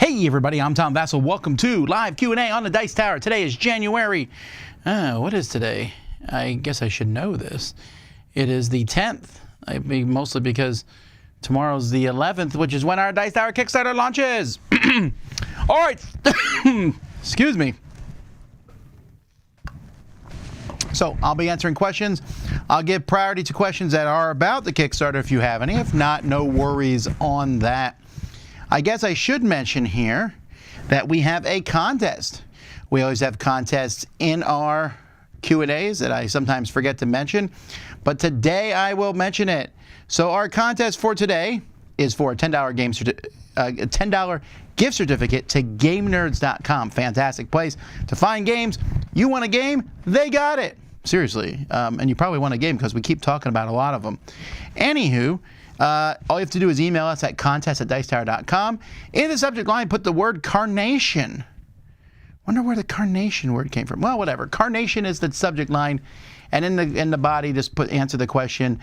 Hey everybody, I'm Tom Vasel. Welcome to Live Q&A on the Dice Tower. Today is January, what is today? I guess I should know this. It is the 10th, mostly because tomorrow's the 11th, which is when our Dice Tower Kickstarter launches. All right, excuse me. So I'll be answering questions. I'll give priority to questions that are about the Kickstarter if you have any. If not, no worries on that. I guess I should mention here that we have a contest. We always have contests in our Q&As that I sometimes forget to mention, but today I will mention it. So our contest for today is for a $10 gift certificate to GameNerds.com. Fantastic place to find games. You want a game? They got it. Seriously. And you probably want a game because we keep talking about a lot of them. Anywho, all you have to do is email us at contest@dicetower.com. In the subject line, put the word carnation. Wonder where the carnation word came from. Well, whatever. Carnation is the subject line, and in the body, just answer the question: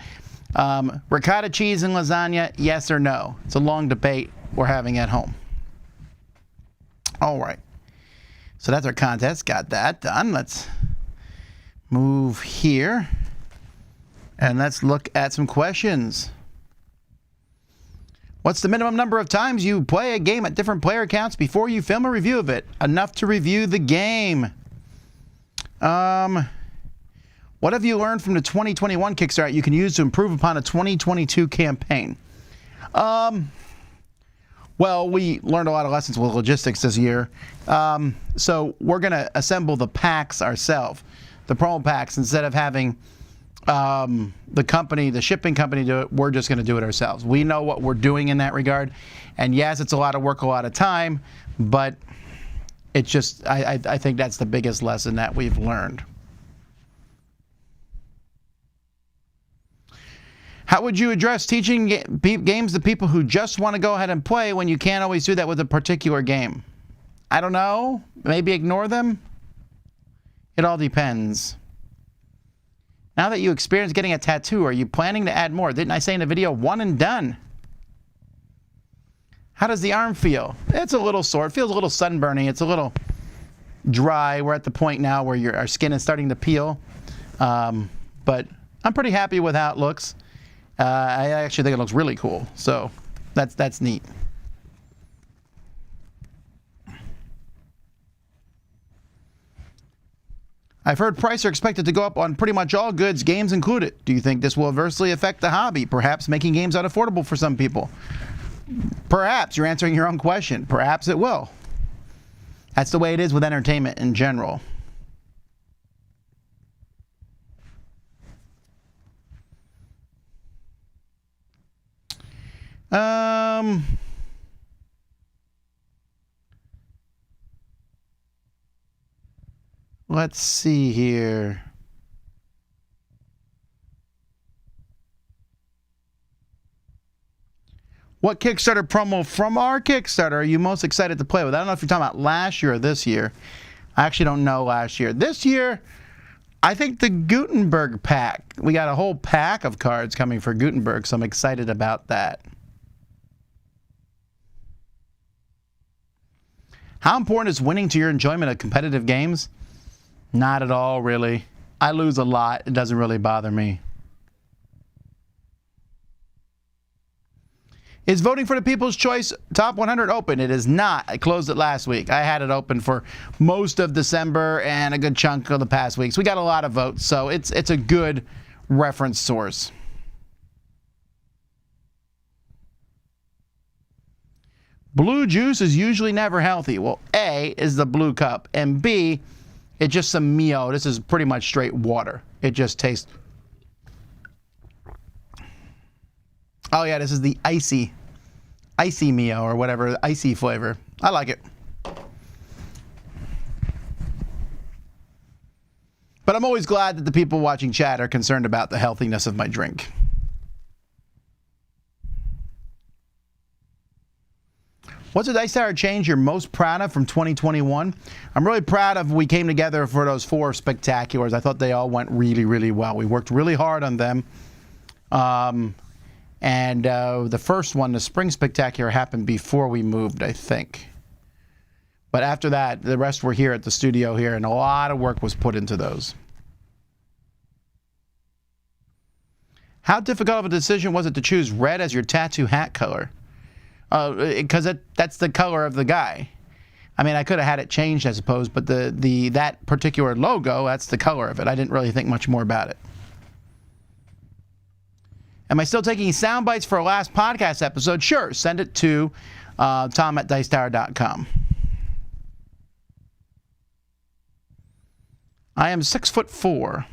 ricotta cheese and lasagna, yes or no? It's a long debate we're having at home. All right. So that's our contest. Got that done. Let's move here, and let's look at some questions. What's the minimum number of times you play a game at different player accounts before you film a review of it? Enough to review the game. What have you learned from the 2021 Kickstarter you can use to improve upon a 2022 campaign? Well, we learned a lot of lessons with logistics this year. So we're going to assemble the packs ourselves, the promo packs, instead of having the shipping company do it. We're just going to do it ourselves. We know what we're doing in that regard, and yes, it's a lot of work, a lot of time, but it's just I think that's the biggest lesson that we've learned. How would you address teaching games to people who just want to go ahead and play when you can't always do that with a particular game? I don't know. Maybe ignore them? It all depends. Now that you experienced getting a tattoo, are you planning to add more? Didn't I say in the video, one and done? How does the arm feel? It's a little sore. It feels a little sunburny. It's a little dry. We're at the point now where our skin is starting to peel. But I'm pretty happy with how it looks. I actually think it looks really cool. So that's neat. I've heard prices are expected to go up on pretty much all goods, games included. Do you think this will adversely affect the hobby, perhaps making games unaffordable for some people? Perhaps. You're answering your own question. Perhaps it will. That's the way it is with entertainment in general. Let's see here. What Kickstarter promo from our Kickstarter are you most excited to play with? I don't know if you're talking about last year or this year. I actually don't know last year. This year, I think the Gutenberg pack. We got a whole pack of cards coming for Gutenberg, so I'm excited about that. How important is winning to your enjoyment of competitive games? Not at all, really. I lose a lot. It doesn't really bother me. Is voting for the People's Choice Top 100 open? It is not. I closed it last week. I had it open for most of December and a good chunk of the past weeks. We got a lot of votes, so it's a good reference source. Blue juice is usually never healthy. Well, A is the blue cup, and B, it's just some Mio. This is pretty much straight water. It just tastes... Oh yeah, this is the icy Mio or whatever, icy flavor. I like it. But I'm always glad that the people watching chat are concerned about the healthiness of my drink. What's a Dice Tower change you're most proud of from 2021? I'm really proud of we came together for those 4 spectaculars. I thought they all went really, really well. We worked really hard on them. And the first one, the Spring Spectacular, happened before we moved, I think. But after that, the rest were here at the studio here, and a lot of work was put into those. How difficult of a decision was it to choose red as your tattoo hat color? Because that's the color of the guy. I mean, I could have had it changed, I suppose, but that particular logo, that's the color of it. I didn't really think much more about it. Am I still taking sound bites for a last podcast episode? Sure. Send it to tom@dicetower.com. I am 6'4".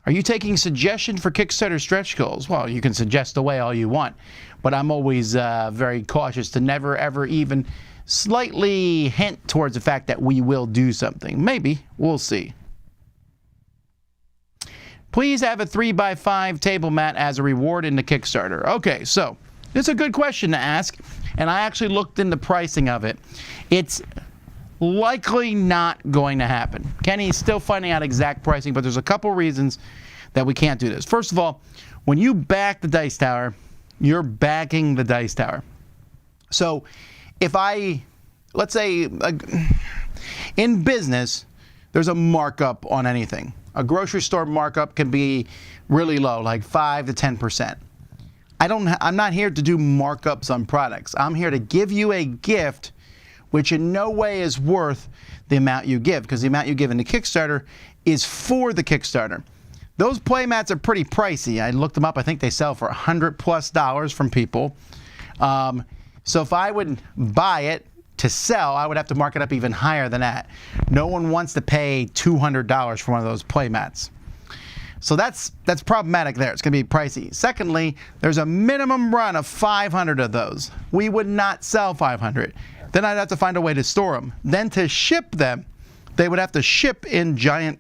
Are you taking suggestion for Kickstarter stretch goals? Well, you can suggest away all you want, but I'm always very cautious to never, ever even slightly hint towards the fact that we will do something. Maybe. We'll see. Please have a 3x5 table mat as a reward in the Kickstarter. Okay, so it's a good question to ask, and I actually looked into pricing of it. It's likely not going to happen. Kenny's still finding out exact pricing, but there's a couple reasons that we can't do this. First of all, when you back the Dice Tower, you're backing the Dice Tower. So if let's say, in business, there's a markup on anything. A grocery store markup can be really low, like 5 to 10%. I'm not here to do markups on products. I'm here to give you a gift which in no way is worth the amount you give, because the amount you give in the Kickstarter is for the Kickstarter. Those playmats are pretty pricey. I looked them up. I think they sell for $100+ from people. So if I would buy it to sell, I would have to mark it up even higher than that. No one wants to pay $200 for one of those playmats. So that's problematic there. It's going to be pricey. Secondly, there's a minimum run of 500 of those. We would not sell 500. Then I'd have to find a way to store them. Then to ship them, they would have to ship in giant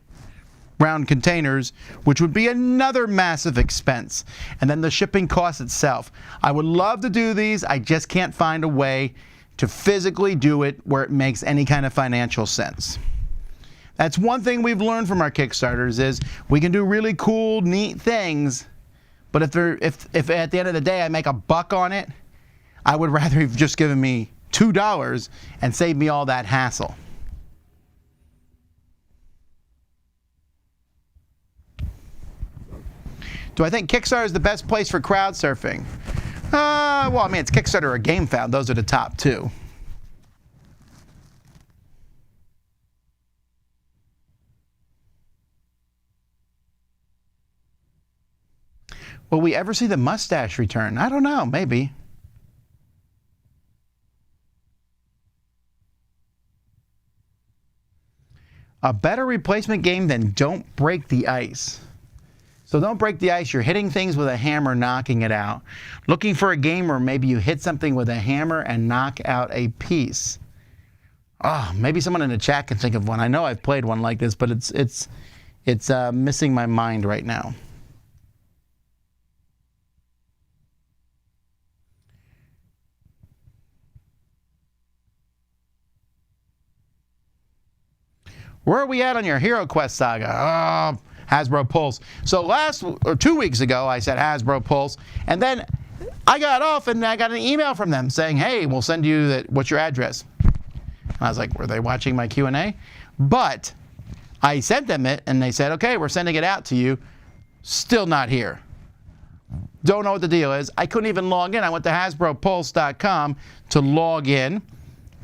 round containers, which would be another massive expense. And then the shipping cost itself. I would love to do these. I just can't find a way to physically do it where it makes any kind of financial sense. That's one thing we've learned from our Kickstarters is we can do really cool, neat things, but if at the end of the day I make $1 on it, I would rather have just given me $2 and save me all that hassle. Do I think Kickstarter is the best place for crowd surfing? Well, I mean, it's Kickstarter or GameFound. Those are the top two. Will we ever see the mustache return? I don't know. Maybe. A better replacement game than Don't Break the Ice. So Don't Break the Ice, you're hitting things with a hammer, knocking it out. Looking for a game where maybe you hit something with a hammer and knock out a piece. Oh, maybe someone in the chat can think of one. I know I've played one like this, but it's missing my mind right now. Where are we at on your Hero Quest saga? Oh, Hasbro Pulse. So 2 weeks ago, I said Hasbro Pulse, and then I got off and I got an email from them saying, hey, we'll send you what's your address? And I was like, were they watching my Q&A? But I sent them it, and they said, okay, we're sending it out to you. Still not here. Don't know what the deal is. I couldn't even log in. I went to HasbroPulse.com to log in.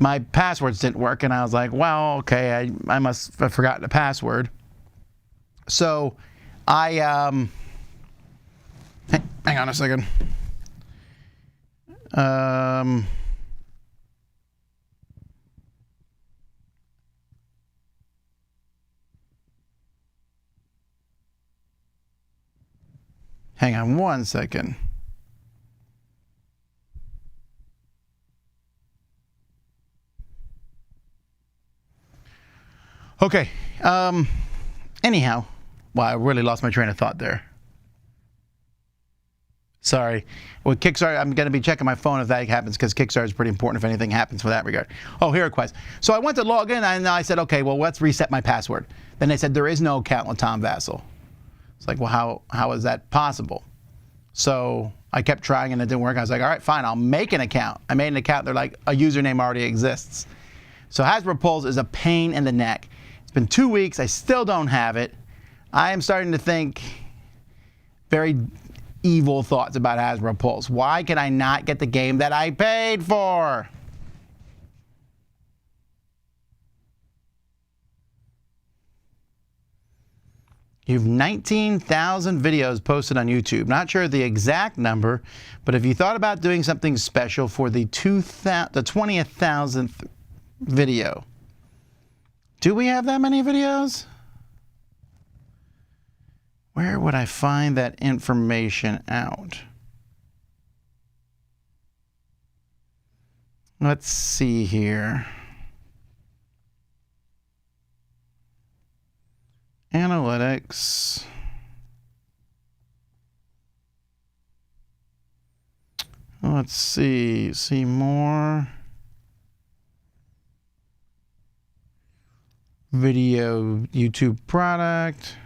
My passwords didn't work, and I was like, well, okay, I must have forgotten the password. So I, hang on a second. Hang on one second. Okay. Anyhow, wow, I really lost my train of thought there. Sorry. With Kickstarter, I'm going to be checking my phone if that happens, because Kickstarter is pretty important if anything happens for that regard. Oh, Hero Quest. So I went to log in, and I said, okay, well, let's reset my password. Then they said, there is no account with Tom Vasel. It's like, well, how is that possible? So I kept trying, and it didn't work. I was like, all right, fine, I'll make an account. I made an account. They're like, a username already exists. So Hasbro Pulse is a pain in the neck. It's been 2 weeks. I still don't have it. I am starting to think very evil thoughts about Hasbro Pulse. Why can I not get the game that I paid for? You have 19,000 videos posted on YouTube. Not sure the exact number, but if you thought about doing something special for the 20,000th video. Do we have that many videos? Where would I find that information out? Let's see here. Analytics. Let's see more. Video YouTube product.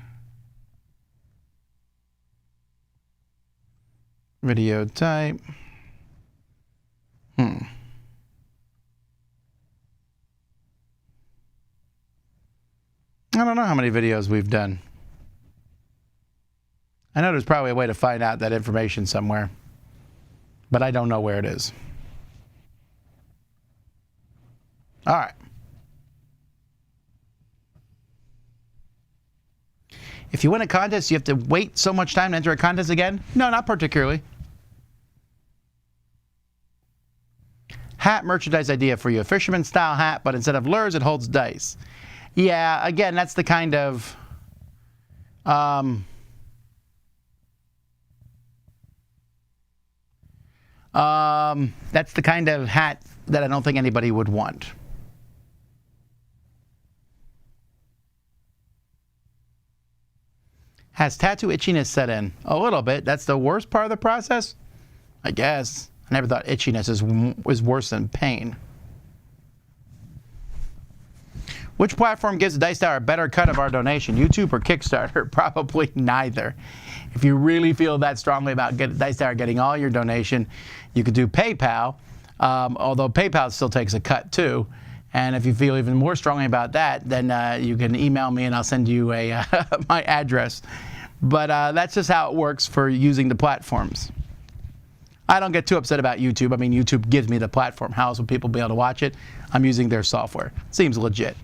Video type. I don't know how many videos we've done. I know there's probably a way to find out that information somewhere, but I don't know where it is. All right. If you win a contest, you have to wait so much time to enter a contest again? No, not particularly. Hat merchandise idea for you. A fisherman style hat, but instead of lures, it holds dice. Yeah, again, that's the kind of that's the kind of hat that I don't think anybody would want. Has tattoo itchiness set in? A little bit. That's the worst part of the process? I guess. I never thought itchiness was worse than pain. Which platform gives Dice Tower a better cut of our donation, YouTube or Kickstarter? Probably neither. If you really feel that strongly about Dice Tower getting all your donation, you could do PayPal, although PayPal still takes a cut too. And if you feel even more strongly about that, then you can email me and I'll send you my address. But that's just how it works for using the platforms. I don't get too upset about YouTube. I mean, YouTube gives me the platform. How else would people be able to watch it? I'm using their software. Seems legit.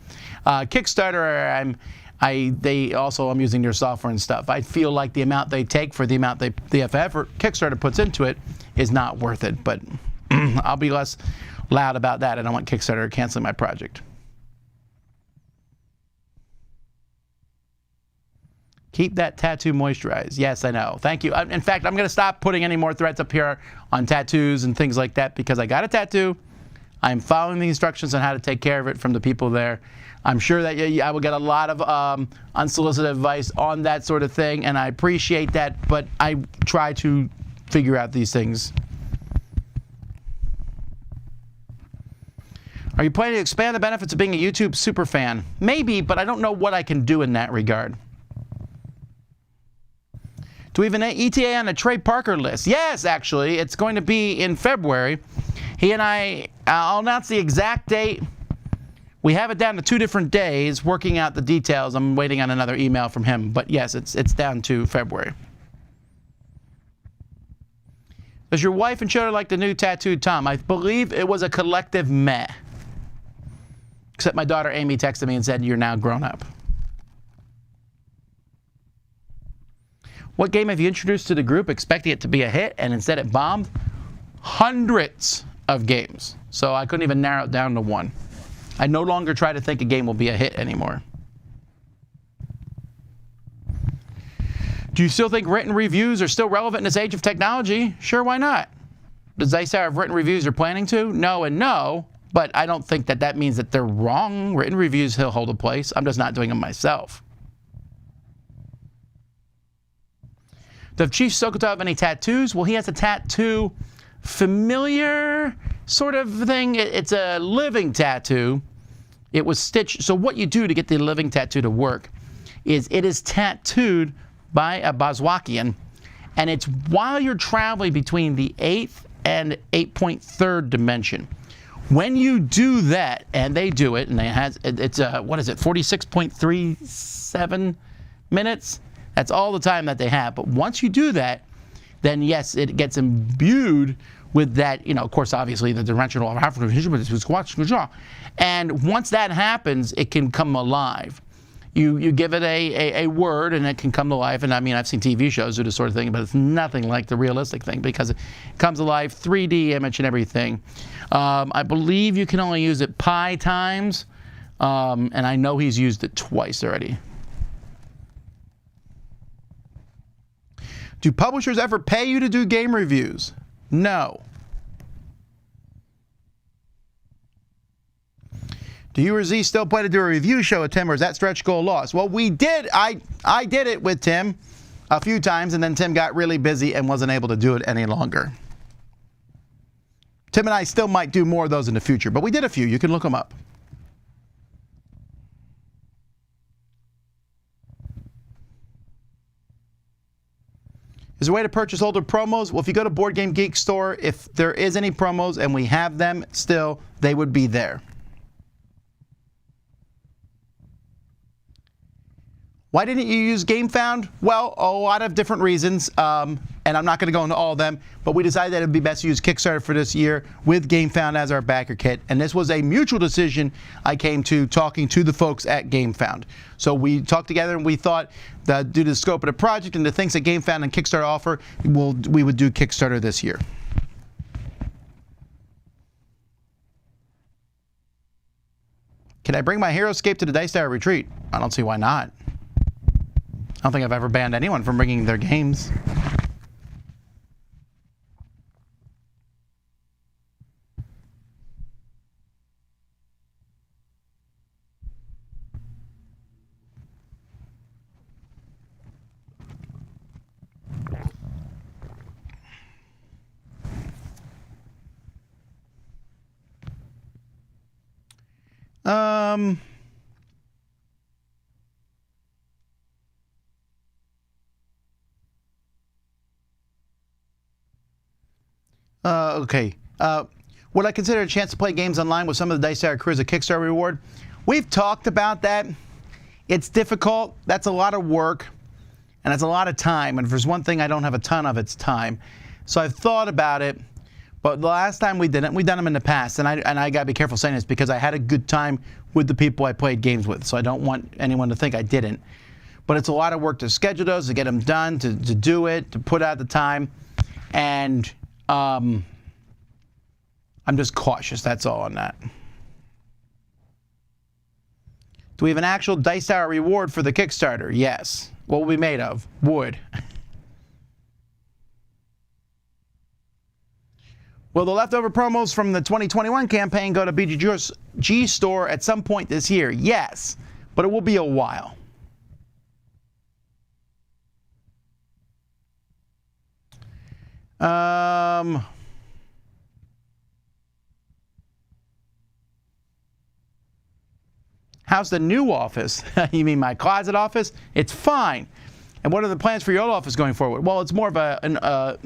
Kickstarter, I'm using their software and stuff. I feel like the amount they take for the amount the effort Kickstarter puts into it is not worth it. But I'll be less loud about that. I don't want Kickstarter canceling my project. Keep that tattoo moisturized. Yes, I know. Thank you. In fact, I'm going to stop putting any more threads up here on tattoos and things like that because I got a tattoo. I'm following the instructions on how to take care of it from the people there. I'm sure that I will get a lot of unsolicited advice on that sort of thing, and I appreciate that, but I try to figure out these things. Are you planning to expand the benefits of being a YouTube super fan? Maybe, but I don't know what I can do in that regard. Do we have an ETA on a Trey Parker list? Yes, actually. It's going to be in February. He and I'll announce the exact date. We have it down to 2 different days, working out the details. I'm waiting on another email from him. But yes, it's down to February. Does your wife and children like the new tattooed Tom? I believe it was a collective meh. Except my daughter Amy texted me and said, you're now grown up. What game have you introduced to the group expecting it to be a hit and instead it bombed? Hundreds of games. So I couldn't even narrow it down to one. I no longer try to think a game will be a hit anymore. Do you still think written reviews are still relevant in this age of technology? Sure, why not? Does Dice Tower have written reviews they're planning to? No and no, but I don't think that means that they're wrong. Written reviews will hold a place. I'm just not doing them myself. Does Chief Sokoto have any tattoos? Well, he has a tattoo, familiar sort of thing. It's a living tattoo. It was stitched. So what you do to get the living tattoo to work is it is tattooed by a Boswakian, and it's while you're traveling between the 8th and 8.3rd dimension. When you do that, and they do it, and it's 46.37 minutes. That's all the time that they have. But once you do that, then yes, it gets imbued with that, of course, obviously the dimensional and once that happens, it can come alive. You give it a word and it can come to life. And I mean, I've seen TV shows do this sort of thing, but it's nothing like the realistic thing because it comes alive, 3D image and everything. I believe you can only use it pi times, and I know he's used it twice already. Do publishers ever pay you to do game reviews? No. Do you or Z still plan to do a review show with Tim, or is that stretch goal lost? Well, we did. I did it with Tim a few times, and then Tim got really busy and wasn't able to do it any longer. Tim and I still might do more of those in the future, but we did a few. You can look them up. Is there a way to purchase older promos? Well, if you go to Board Game Geek store, if there is any promos and we have them still, they would be there. Why didn't you use GameFound? Well, a lot of different reasons, and I'm not going to go into all of them, but we decided that it would be best to use Kickstarter for this year with GameFound as our backer kit, and this was a mutual decision I came to talking to the folks at GameFound. So we talked together and we thought that due to the scope of the project and the things that GameFound and Kickstarter offer, we would do Kickstarter this year. Can I bring my HeroScape to the Dice Tower retreat? I don't see why not. I don't think I've ever banned anyone from bringing their games. Okay. Would I consider a chance to play games online with some of the Dice Tower crew as a Kickstarter reward? We've talked about that. It's difficult. That's a lot of work, and it's a lot of time. And if there's one thing I don't have a ton of, it's time. So I've thought about it, but the last time we did it, we've done them in the past, and I got to be careful saying this because I had a good time with the people I played games with, so I don't want anyone to think I didn't. But it's a lot of work to schedule those, to get them done, to do it, to put out the time, and I'm just cautious, that's all on that. Do we have an actual Dice Tower reward for the Kickstarter? Yes. What will we be made of? Wood. Will the leftover promos from the 2021 campaign go to BGG store at some point this year? Yes, but it will be a while. How's the new office? You mean my closet office? It's fine. And what are the plans for your old office going forward? Well, it's more of a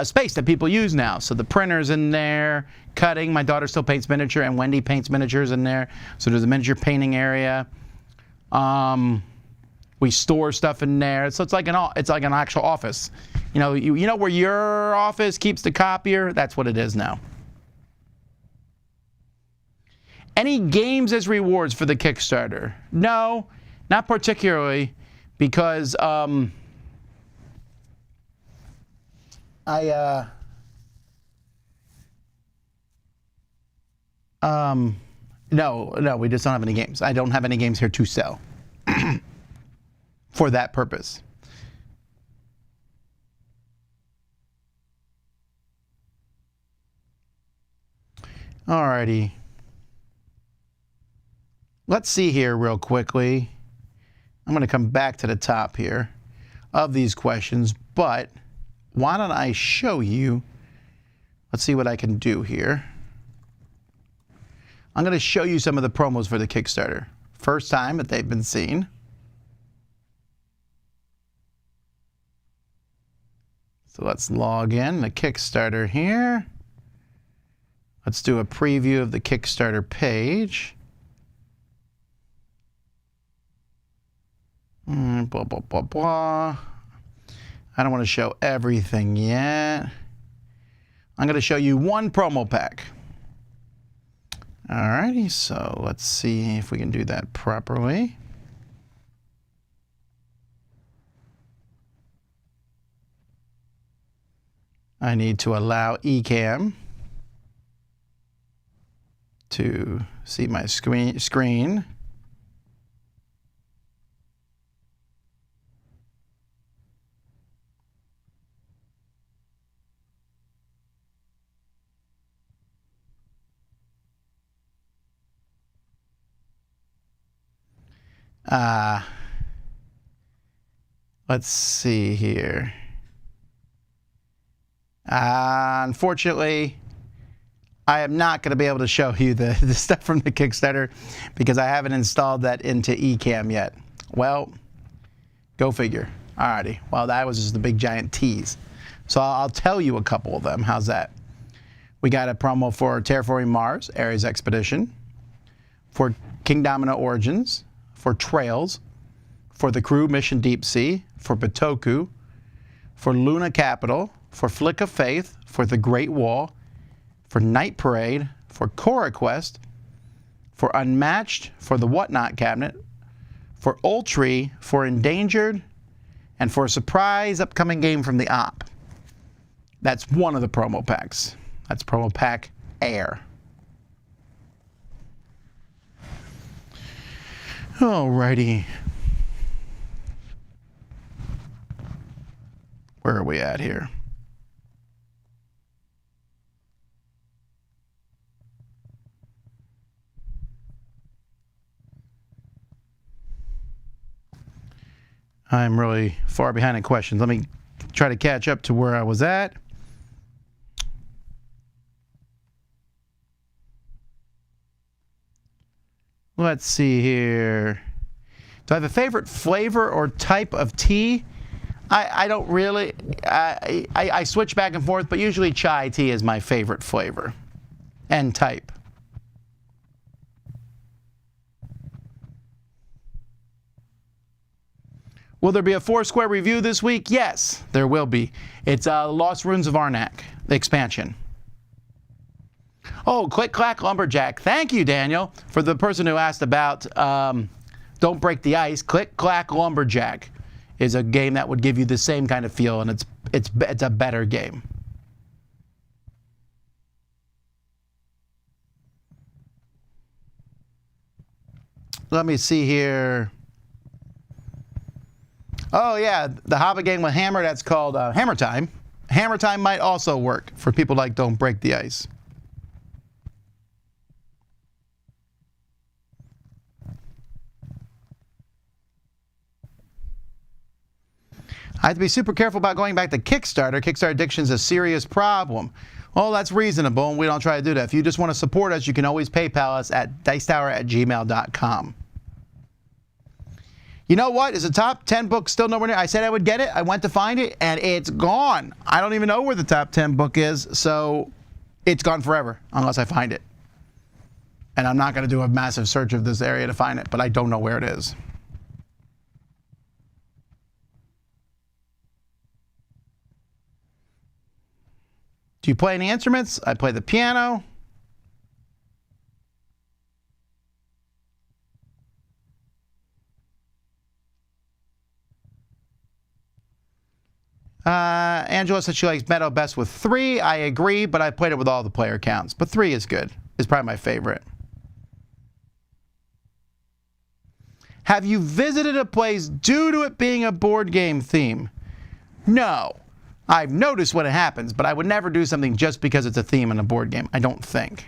space that people use now. So the printer's in there, cutting. My daughter still paints miniature, and Wendy paints miniatures in there. So there's a miniature painting area. We store stuff in there. So it's like an actual office. You know where your office keeps the copier? That's what it is now. Any games as rewards for the Kickstarter? No, not particularly, because no, we just don't have any games. I don't have any games here to sell for that purpose. Alrighty. Let's see here real quickly. I'm going to come back to the top here of these questions, but why don't I show you? Let's see what I can do here. I'm going to show you some of the promos for the Kickstarter. First time that they've been seen. So let's log in the Kickstarter here. Let's do a preview of the Kickstarter page. Blah, blah, blah, blah. I don't want to show everything yet. I'm going to show you one promo pack. Alrighty, so let's see if we can do that properly. I need to allow eCam to see my screen. Let's see here. Unfortunately, I am not going to be able to show you the stuff from the Kickstarter because I haven't installed that into eCam yet. Well, go figure. Alrighty. Well, that was just a big giant tease. So I'll tell you a couple of them. How's that? We got a promo for Terraforming Mars, Ares Expedition, for King Domino Origins, for Trails, for The Crew Mission Deep Sea, for Bitoku, for Luna Capital, for Flick of Faith, for The Great Wall, for Night Parade, for Cora Quest, for Unmatched, for the Whatnot Cabinet, for Ultree, for Endangered, and for a surprise upcoming game from the Op. That's one of the promo packs. That's promo pack Air. Alrighty. Where are we at here? I'm really far behind in questions. Let me try to catch up to where I was at. Let's see here. Do I have a favorite flavor or type of tea? I don't really. I switch back and forth, but usually chai tea is my favorite flavor and type. Will there be a Foursquare review this week? Yes, there will be. It's Lost Ruins of Arnak, the expansion. Oh, Click Clack Lumberjack. Thank you, Daniel, for the person who asked about Don't Break the Ice. Click Clack Lumberjack is a game that would give you the same kind of feel, and it's a better game. Let me see here. Oh yeah, the Hobbit game with Hammer, that's called Hammer Time. Hammer Time might also work for people like Don't Break the Ice. I have to be super careful about going back to Kickstarter. Kickstarter addiction is a serious problem. Well, that's reasonable, and we don't try to do that. If you just want to support us, you can always PayPal us at dicetower@gmail.com. You know what? Is the top 10 book still nowhere near? I said I would get it. I went to find it, and it's gone. I don't even know where the top 10 book is, so it's gone forever unless I find it. And I'm not going to do a massive search of this area to find it, but I don't know where it is. Do you play any instruments? I play the piano. Angela said she likes Meadow best with 3. I agree, but I played it with all the player counts. But 3 is good. It's probably my favorite. Have you visited a place due to it being a board game theme? No. I've noticed when it happens, but I would never do something just because it's a theme in a board game. I don't think.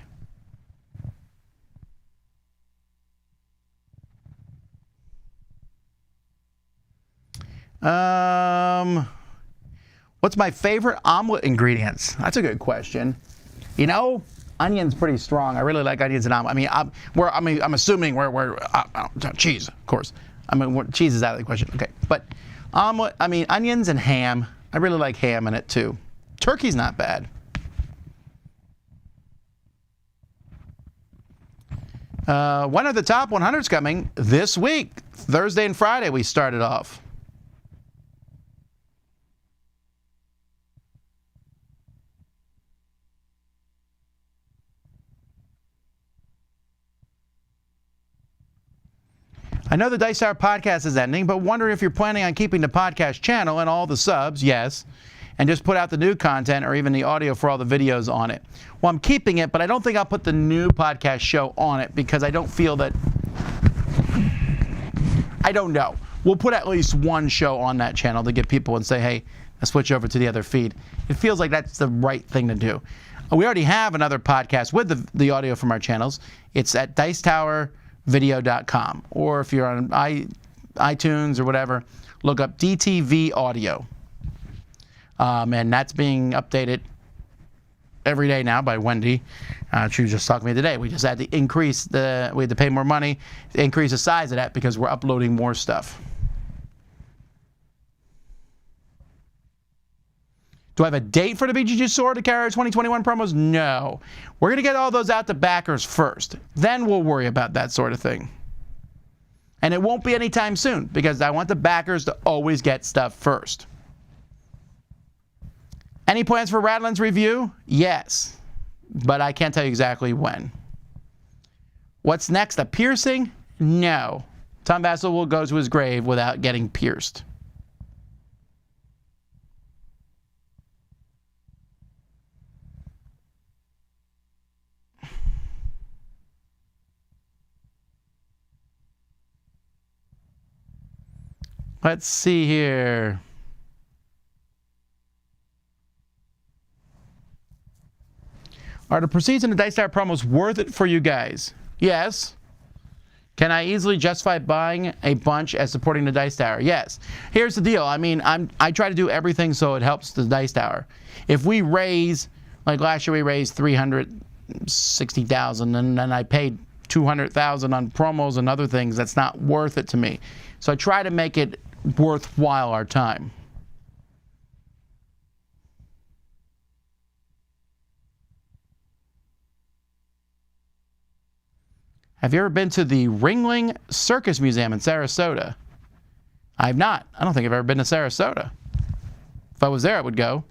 What's my favorite omelet ingredients? That's a good question. You know, onion's pretty strong. I really like onions and omelet. I'm assuming we're cheese, of course. Cheese is out of the question. Okay, but omelet. Onions and ham. I really like ham in it too. Turkey's not bad. When are the top 100s coming? This week, Thursday and Friday. We started off. I know the Dice Tower podcast is ending, but wondering if you're planning on keeping the podcast channel and all the subs, yes, and just put out the new content or even the audio for all the videos on it. Well, I'm keeping it, but I don't think I'll put the new podcast show on it because I don't feel that... I don't know. We'll put at least one show on that channel to get people and say, hey, let's switch over to the other feed. It feels like that's the right thing to do. We already have another podcast with the audio from our channels. It's at dicetowervideo.com, or if you're on iTunes or whatever, look up DTV Audio. And that's being updated every day now by Wendy. She was just talking to me today. We just had to we had to pay more money to increase the size of that because we're uploading more stuff. Do I have a date for the BGG Sword to carry our 2021 promos? No. We're going to get all those out to backers first. Then we'll worry about that sort of thing. And it won't be anytime soon because I want the backers to always get stuff first. Any plans for Radlin's review? Yes. But I can't tell you exactly when. What's next? A piercing? No. Tom Vasel will go to his grave without getting pierced. Let's see here. Are the proceeds in the Dice Tower promos worth it for you guys? Yes. Can I easily justify buying a bunch as supporting the Dice Tower? Yes. Here's the deal. I try to do everything so it helps the Dice Tower. If we raise, like last year we raised $360,000 and then I paid $200,000 on promos and other things, that's not worth it to me. So I try to make it worthwhile our time. Have you ever been to the Ringling Circus Museum in Sarasota? I have not. I don't think I've ever been to Sarasota. If I was there, I would go.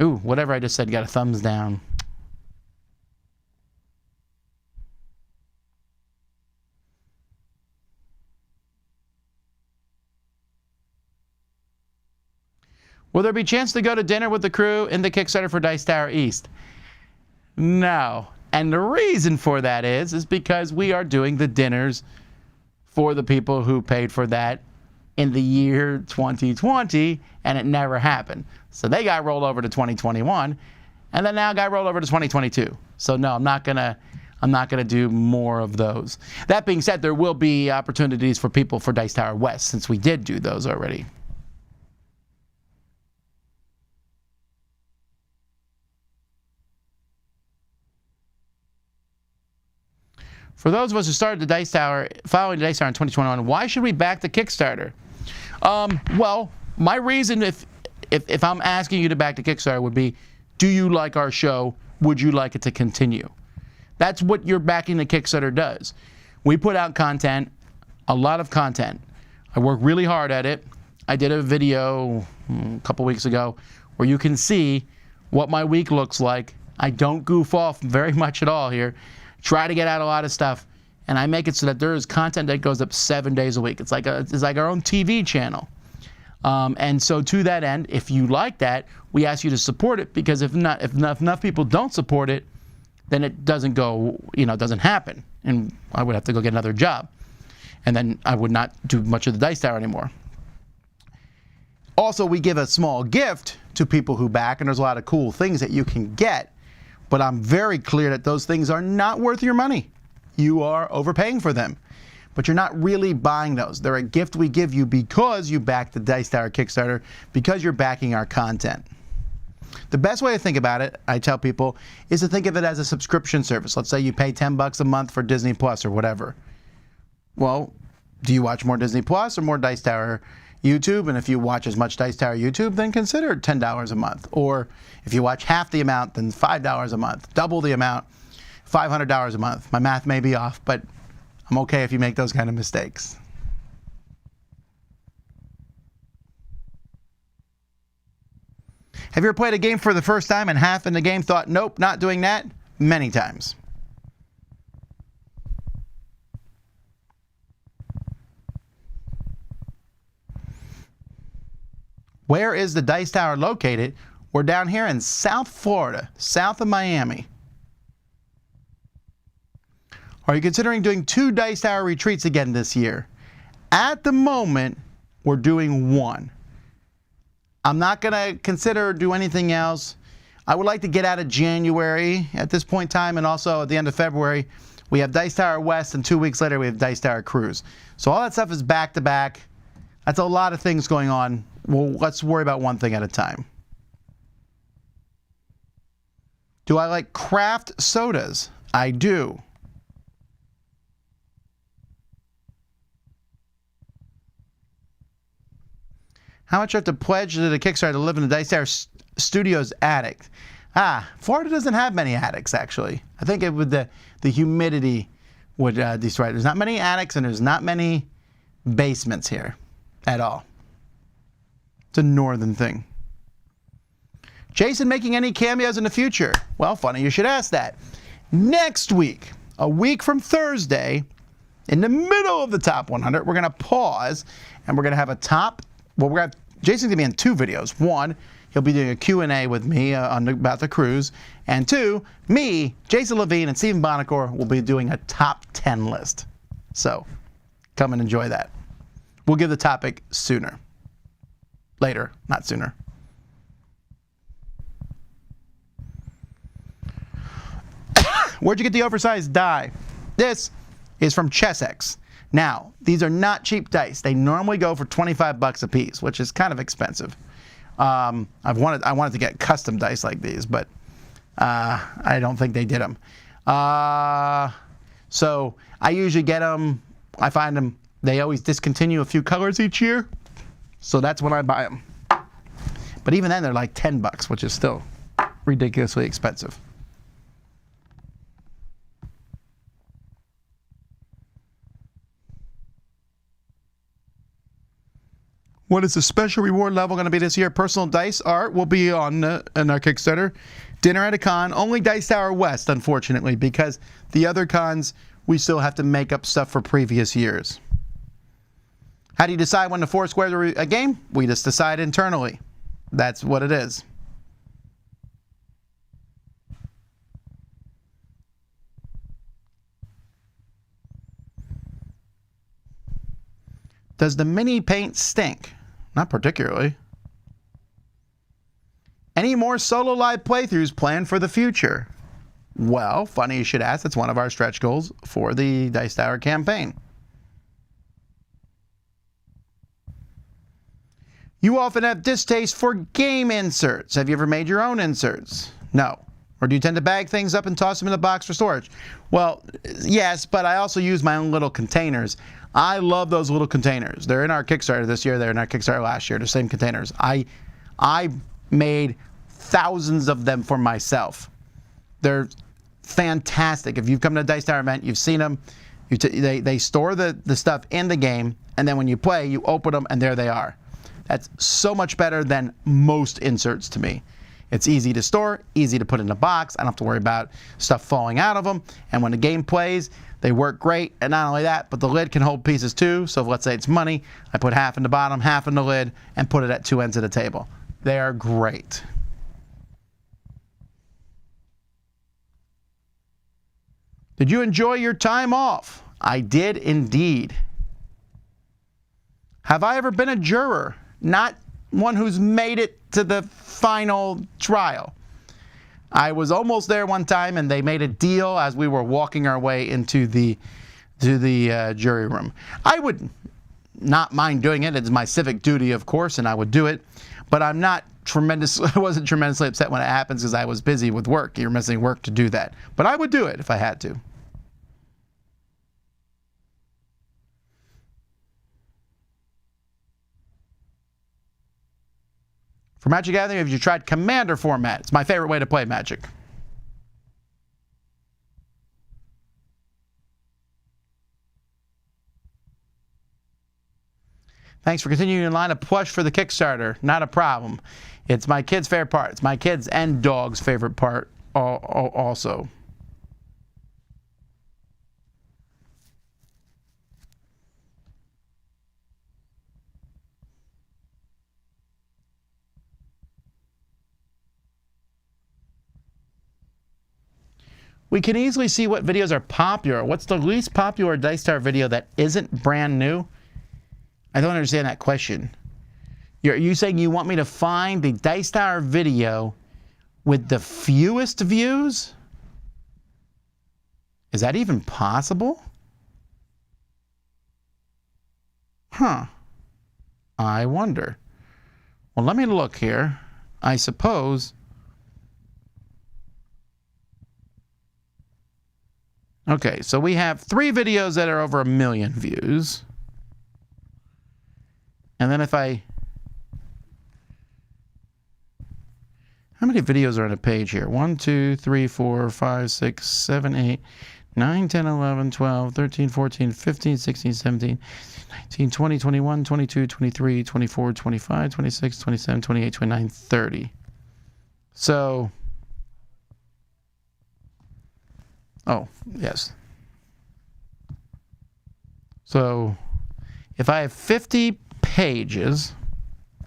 Ooh, whatever I just said got a thumbs down. Will there be a chance to go to dinner with the crew in the Kickstarter for Dice Tower East? No. And the reason for that is because we are doing the dinners for the people who paid for that in the year 2020, and it never happened. So they got rolled over to 2021, and then now got rolled over to 2022. So no, I'm not gonna do more of those. That being said, there will be opportunities for people for Dice Tower West since we did do those already. For those of us who started the Dice Tower, following the Dice Tower in 2021, why should we back the Kickstarter? Well, my reason, if I'm asking you to back the Kickstarter, would be, do you like our show? Would you like it to continue? That's what your backing the Kickstarter does. We put out content, a lot of content. I work really hard at it. I did a video a couple weeks ago where you can see what my week looks like. I don't goof off very much at all here. Try to get out a lot of stuff, and I make it so that there is content that goes up 7 days a week. It's like our own TV channel. And so to that end, if you like that, we ask you to support it, because if enough people don't support it, then it doesn't go, it doesn't happen. And I would have to go get another job. And then I would not do much of the Dice Tower anymore. Also, we give a small gift to people who back, and there's a lot of cool things that you can get. But I'm very clear that those things are not worth your money. You are overpaying for them. But you're not really buying those. They're a gift we give you because you backed the Dice Tower Kickstarter, because you're backing our content. The best way to think about it, I tell people, is to think of it as a subscription service. Let's say you pay $10 a month for Disney Plus or whatever. Well, do you watch more Disney Plus or more Dice Tower YouTube? And if you watch as much Dice Tower YouTube, then consider $10 a month. Or if you watch half the amount, then $5 a month. Double the amount, $500 a month. My math may be off, but I'm okay if you make those kind of mistakes. Have you ever played a game for the first time and half in the game thought, nope, not doing that? Many times. Where is the Dice Tower located? We're down here in South Florida, south of Miami. Are you considering doing 2 Dice Tower retreats again this year? At the moment, we're doing 1. I'm not going to consider do anything else. I would like to get out of January at this point in time, and also at the end of February, we have Dice Tower West, and 2 weeks later, we have Dice Tower Cruise. So all that stuff is back to back. That's a lot of things going on. Well, let's worry about one thing at a time. Do I like craft sodas? I do. How much do I have to pledge to the Kickstarter to live in the Dice Tower Studios attic? Florida doesn't have many attics, actually. I think it would the humidity would destroy it. There's not many attics, and there's not many basements here at all. It's a northern thing. Jason making any cameos in the future? Well, funny you should ask that. Next week, a week from Thursday, in the middle of the top 100, we're going to pause, and we're going to have a top. Well, Jason's going to be in 2 videos. 1, he'll be doing a Q&A with me about the cruise. And 2, me, Jason Levine, and Stephen Bonacore will be doing a top 10 list. So, come and enjoy that. We'll give the topic sooner. Later, not sooner. Where'd you get the oversized die? This is from ChessX. Now, these are not cheap dice. They normally go for $25 a piece, which is kind of expensive. I wanted to get custom dice like these, but I don't think they did them. So I usually get them. I find them. They always discontinue a few colors each year, so that's when I buy them. But even then, they're like $10, which is still ridiculously expensive. What is the special reward level going to be this year? Personal dice art will be on in our Kickstarter. Dinner at a con. Only Dice Tower West, unfortunately, because the other cons, we still have to make up stuff for previous years. How do you decide when to foursquare a game? We just decide internally. That's what it is. Does the mini paint stink? Not particularly. Any more solo live playthroughs planned for the future? Well, funny you should ask. That's one of our stretch goals for the Dice Tower campaign. You often have distaste for game inserts. Have you ever made your own inserts? No. Or do you tend to bag things up and toss them in a box for storage? Well, yes, but I also use my own little containers. I love those little containers. They're in our Kickstarter this year. They're in our Kickstarter last year. The same containers. I made thousands of them for myself. They're fantastic. If you've come to a Dice Tower event, you've seen them. They store the stuff in the game, and then when you play, you open them, and there they are. That's so much better than most inserts to me. It's easy to store, easy to put in a box. I don't have to worry about stuff falling out of them. And when the game plays, they work great. And not only that, but the lid can hold pieces too. So if, let's say it's money, I put half in the bottom, half in the lid, and put it at two ends of the table. They are great. Did you enjoy your time off? I did indeed. Have I ever been a juror? Not one who's made it to the final trial. I was almost there one time, and they made a deal as we were walking our way into the jury room. I would not mind doing it. It's my civic duty, of course, and I would do it. But I wasn't tremendously upset when it happens because I was busy with work. You're missing work to do that. But I would do it if I had to. For Magic Gathering, have you tried Commander format? It's my favorite way to play Magic. Thanks for continuing in line of push for the Kickstarter. Not a problem. It's my kids' favorite part. It's my kids' and dog's favorite part also. We can easily see what videos are popular. What's the least popular Dice Tower video that isn't brand new? I don't understand that question. Are you saying you want me to find the Dice Tower video with the fewest views? Is that even possible? Huh. I wonder. Well, let me look here. I suppose... Okay, so we have 3 videos that are over 1 million views. And then if I... How many videos are on a page here? 1, 2, 3, 4, 5, 6, 7, 8, 9, 10, 11, 12, 13, 14, 15, 16, 17, 19, 20, 21, 22, 23, 24, 25, 26, 27, 28, 29, 30. So... Oh, yes. So, if I have 50 pages,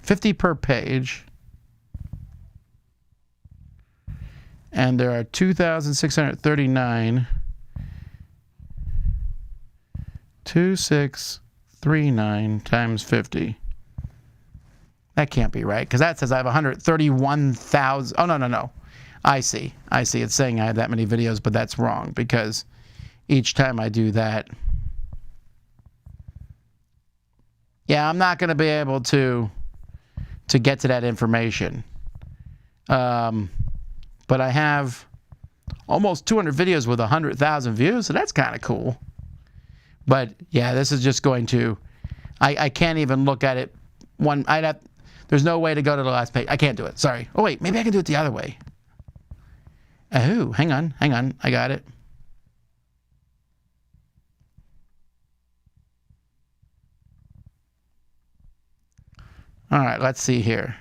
50 per page, and there are 2,639, 2639 times 50. That can't be right, because that says I have 131,000. Oh, no. I see. It's saying I have that many videos, but that's wrong because each time I do that, yeah, I'm not going to be able to get to that information. But I have almost 200 videos with 100,000 views, so that's kind of cool. But yeah, this is just going to, I can't even look at it. There's no way to go to the last page. I can't do it. Sorry. Oh wait, maybe I can do it the other way. Oh, hang on. I got it. All right, let's see here.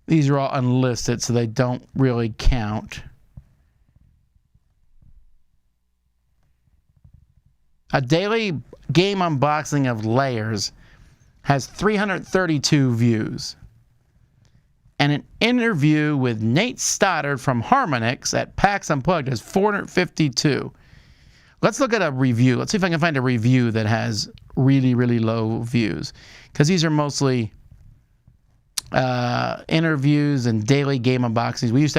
These are all unlisted, so they don't really count. A daily game unboxing of Layers has 332 views. And an interview with Nate Stoddard from Harmonix at PAX Unplugged has 452. Let's look at a review. Let's see if I can find a review that has really, really low views. Because these are mostly interviews and daily game unboxings. We used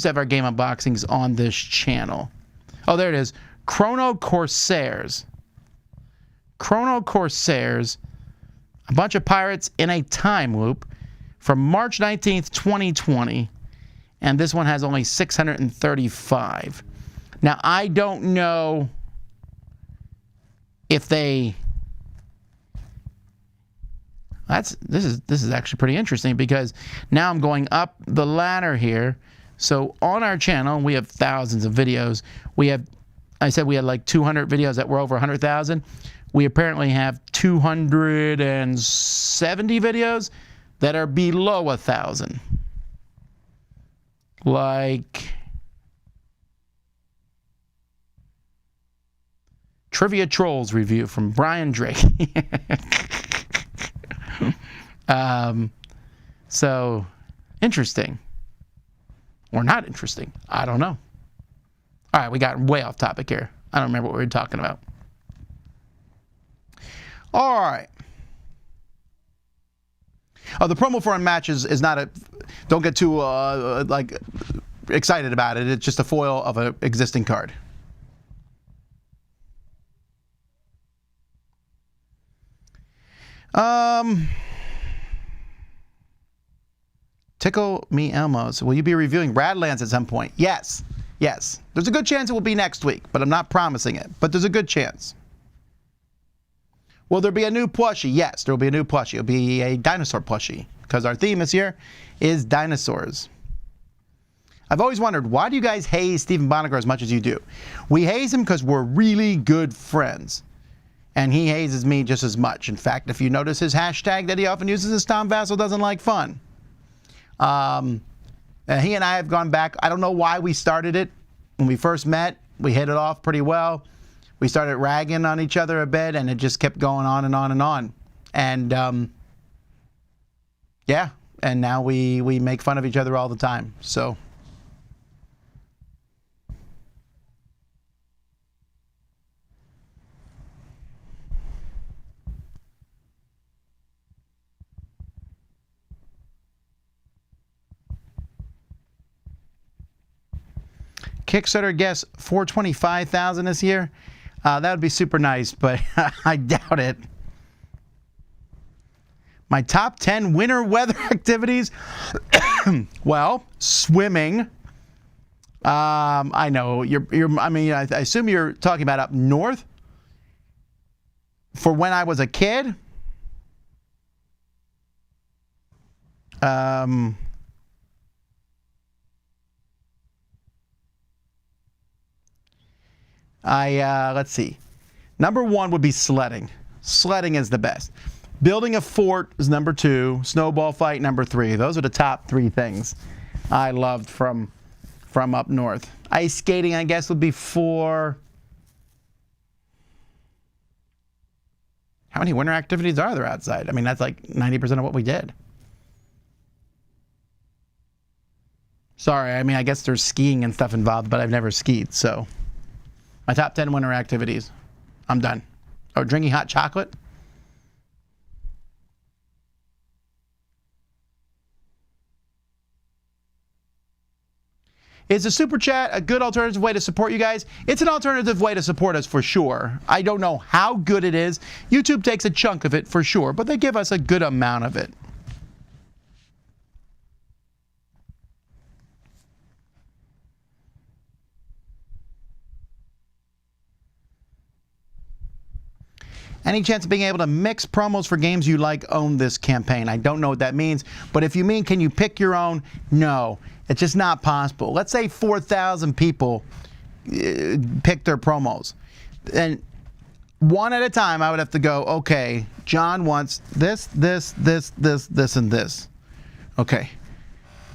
to have our game unboxings on this channel. Oh, there it is. Chrono Corsairs. Chrono Corsairs. A bunch of pirates in a time loop from March 19th, 2020. And this one has only 635. Now, I don't know if they... This is actually pretty interesting, because now I'm going up the ladder here. So on our channel, we have thousands of videos. I said we had like 200 videos that were over 100,000. We apparently have 270 videos that are below 1,000. Like Trivia Trolls review from Brian Drake. So interesting, or not interesting, I don't know. All right, we got way off topic here. I don't remember what we were talking about. All right. Oh, the promo for Unmatched is not a... Don't get too like excited about it. It's just a foil of an existing card. Tickle Me Elmos. Will you be reviewing Radlands at some point? Yes. Yes. There's a good chance it will be next week, but I'm not promising it. But there's a good chance. Will there be a new plushie? Yes, there will be a new plushie. It'll be a dinosaur plushie, because our theme this year is dinosaurs. I've always wondered, why do you guys haze Stephen Bonagar as much as you do? We haze him because we're really good friends. And he hazes me just as much. In fact, if you notice his hashtag that he often uses is Tom Vasel doesn't like fun. He and I have gone back. I don't know why we started it. When we first met, we hit it off pretty well. We started ragging on each other a bit, and it just kept going on and on and on. And yeah, and now we make fun of each other all the time. So Kickstarter guess 425,000 this year. That would be super nice, but I doubt it. My top 10 winter weather activities. Well, swimming. I know I mean, I assume you're talking about up north. For when I was a kid. Let's see. Number one would be sledding. Sledding is the best. Building a fort is number 2. Snowball fight, number 3. Those are the top 3 things I loved from up north. Ice skating, I guess, would be 4. How many winter activities are there outside? I mean, that's like 90% of what we did. Sorry, I mean, I guess there's skiing and stuff involved, but I've never skied, so... My top 10 winter activities. I'm done. Oh, drinking hot chocolate? Is a super chat a good alternative way to support you guys? It's an alternative way to support us for sure. I don't know how good it is. YouTube takes a chunk of it for sure, but they give us a good amount of it. Any chance of being able to mix promos for games you like own this campaign? I don't know what that means, but if you mean can you pick your own? No, it's just not possible. Let's say 4,000 people pick their promos. And one at a time I would have to go, okay, John wants this, this, this, this, this, and this. Okay.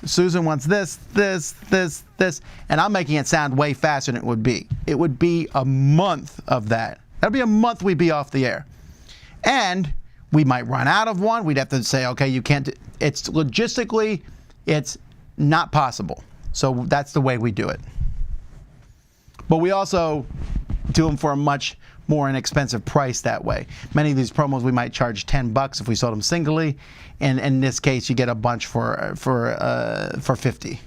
Susan wants this, this, this, this, and I'm making it sound way faster than it would be. It would be a month of that. That'd be a month we'd be off the air. And we might run out of one. We'd have to say, okay, you can't. It's logistically, it's not possible. So that's the way we do it. But we also do them for a much more inexpensive price that way. Many of these promos we might charge $10 if we sold them singly, and in this case you get a bunch for 50.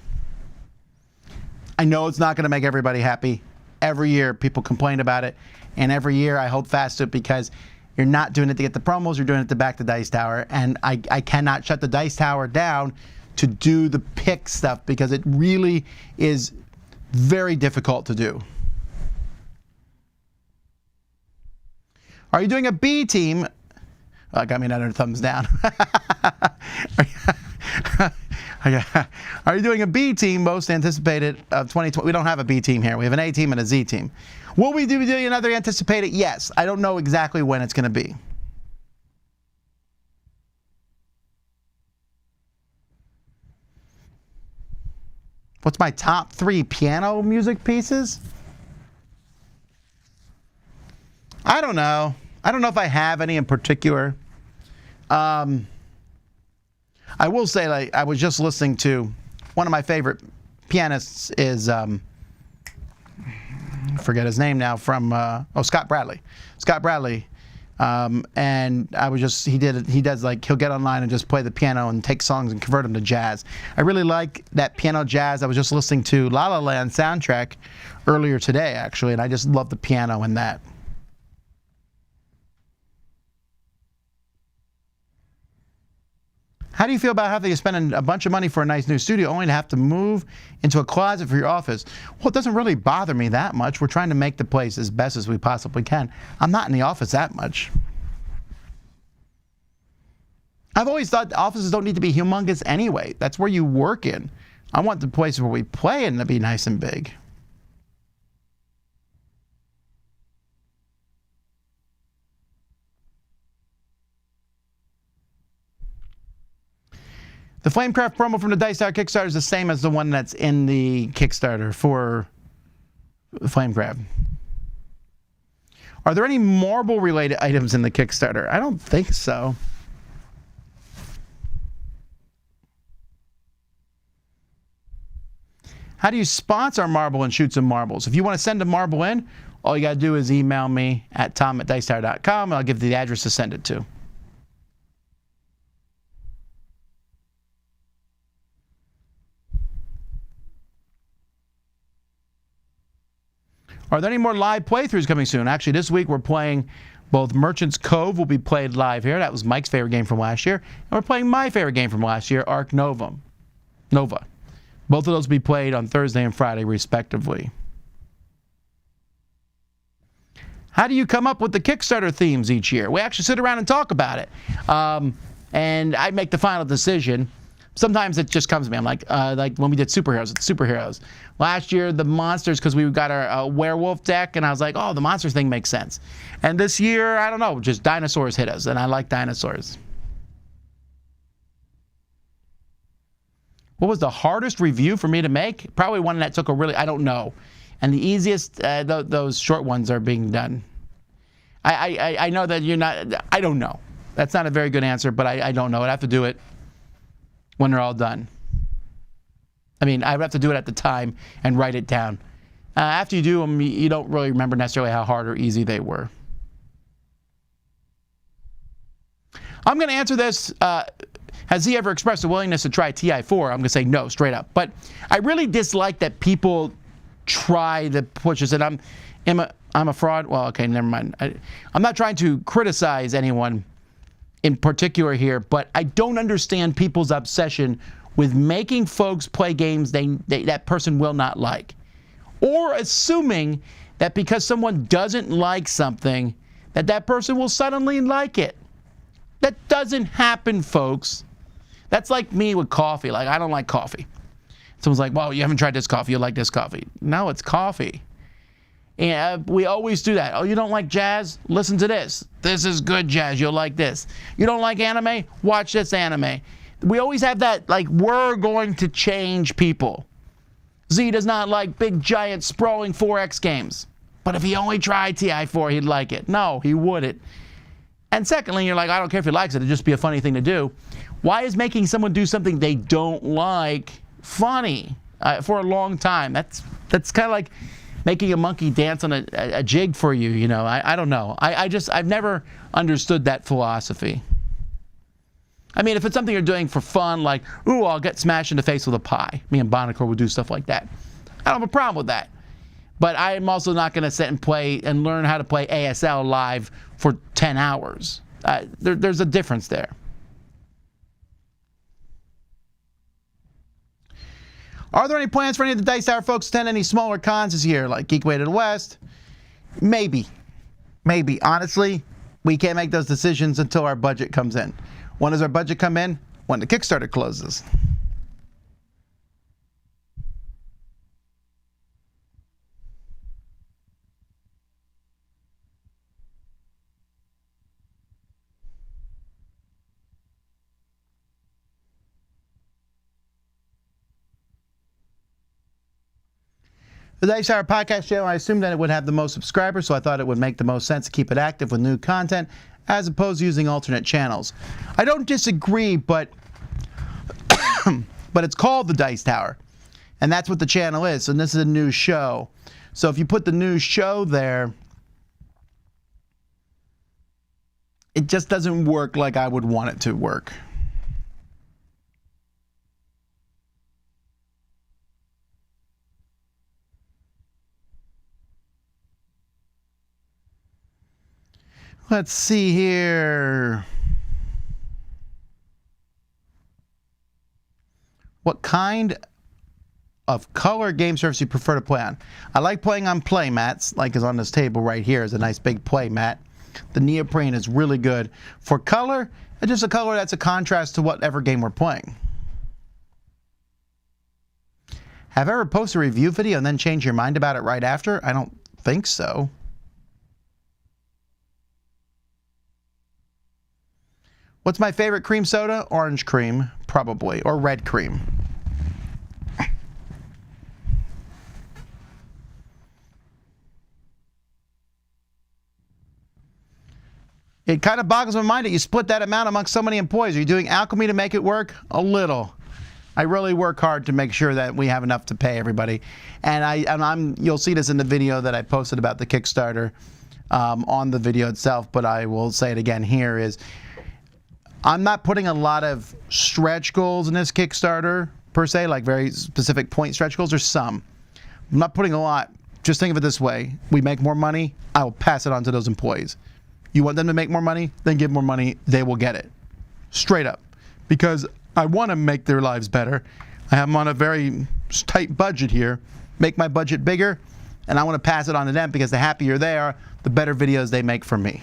I know it's not going to make everybody happy. Every year people complain about it, and every year I hold fast to it because you're not doing it to get the promos, you're doing it to back the Dice Tower, and I cannot shut the Dice Tower down to do the pick stuff because it really is very difficult to do. Are you doing a B team? Well, got me another thumbs down. Are you doing a B team, most anticipated of 2020? We don't have a B team here. We have an A team and a Z team. Will we be doing another anticipated? Yes. I don't know exactly when it's going to be. What's my top 3 piano music pieces? I don't know. I don't know if I have any in particular. I will say, like, I was just listening to one of my favorite pianists is forget his name now, from Scott Bradley. Scott Bradley. And I was just, he does like, he'll get online and just play the piano and take songs and convert them to jazz. I really like that piano jazz. I was just listening to La La Land soundtrack earlier today, actually, and I just love the piano in that. How do you feel about having to spend a bunch of money for a nice new studio only to have to move into a closet for your office? Well, it doesn't really bother me that much. We're trying to make the place as best as we possibly can. I'm not in the office that much. I've always thought offices don't need to be humongous anyway. That's where you work in. I want the place where we play in to be nice and big. The Flamecraft promo from the Dice Tower Kickstarter is the same as the one that's in the Kickstarter for Flamecraft. Are there any marble-related items in the Kickstarter? I don't think so. How do you sponsor marble and shoot some marbles? If you want to send a marble in, all you got to do is email me at tom@dicetower.com, and I'll give you the address to send it to. Are there any more live playthroughs coming soon? Actually, this week we're playing both Merchant's Cove will be played live here. That was Mike's favorite game from last year. And we're playing my favorite game from last year, Ark Nova. Both of those will be played on Thursday and Friday, respectively. How do you come up with the Kickstarter themes each year? We actually sit around and talk about it. And I make the final decision. Sometimes it just comes to me. I'm like when we did superheroes. Last year, the monsters, because we got our werewolf deck, and I was like, oh, the monsters thing makes sense. And this year, I don't know, just dinosaurs hit us, and I like dinosaurs. What was the hardest review for me to make? Probably one that took a really, I don't know. And the easiest, those short ones are being done. I know that you're not, I don't know. That's not a very good answer, but I don't know. I'd have to do it when they're all done. I mean, I have to do it at the time and write it down. After you do them, you don't really remember necessarily how hard or easy they were. I'm going to answer this. Has he ever expressed a willingness to try TI4? I'm going to say no, straight up. But I really dislike that people try to push us. And I'm a fraud. Well, okay, never mind. I'm not trying to criticize anyone in particular here, but I don't understand people's obsession with making folks play games that person will not like, or assuming that because someone doesn't like something, that person will suddenly like it. That doesn't happen, folks. That's like me with coffee. Like, I don't like coffee. Someone's like, well, you haven't tried this coffee. You like this coffee. No, it's coffee. And we always do that. Oh, you don't like jazz? Listen to this. This is good jazz. You'll like this. You don't like anime? Watch this anime. We always have that, like, we're going to change people. Z does not like big, giant, sprawling 4X games. But if he only tried TI4, he'd like it. No, he wouldn't. And secondly, you're like, I don't care if he likes it. It'd just be a funny thing to do. Why is making someone do something they don't like funny for a long time? That's kind of like, making a monkey dance on a jig for you, you know. I don't know. I've never understood that philosophy. I mean, if it's something you're doing for fun, like, ooh, I'll get smashed in the face with a pie. Me and Bonacore would do stuff like that. I don't have a problem with that. But I'm also not going to sit and play and learn how to play ASL live for 10 hours. There's a difference there. Are there any plans for any of the Dice Tower folks to attend any smaller cons this year, like Geekway to the West? Maybe. Maybe. Honestly, we can't make those decisions until our budget comes in. When does our budget come in? When the Kickstarter closes. The Dice Tower podcast channel, I assumed that it would have the most subscribers, so I thought it would make the most sense to keep it active with new content as opposed to using alternate channels. I don't disagree, but it's called the Dice Tower, and that's what the channel is, and this is a new show. So if you put the new show there, it just doesn't work like I would want it to work. Let's see here. What kind of color game surface you prefer to play on? I like playing on play mats, like is on this table right here is a nice big play mat. The neoprene is really good. For color, it's just a color that's a contrast to whatever game we're playing. Have I ever posted a review video and then changed your mind about it right after? I don't think so. What's my favorite cream soda? Orange cream, probably, or red cream. It kind of boggles my mind that you split that amount amongst so many employees. Are you doing alchemy to make it work? A little. I really work hard to make sure that we have enough to pay everybody. And you'll see this in the video that I posted about the Kickstarter on the video itself, but I will say it again here is, I'm not putting a lot of stretch goals in this Kickstarter, per se, like very specific point stretch goals. There's some. I'm not putting a lot. Just think of it this way. We make more money, I will pass it on to those employees. You want them to make more money? Then give more money. They will get it. Straight up. Because I want to make their lives better. I have them on a very tight budget here. Make my budget bigger, and I want to pass it on to them because the happier they are, the better videos they make for me.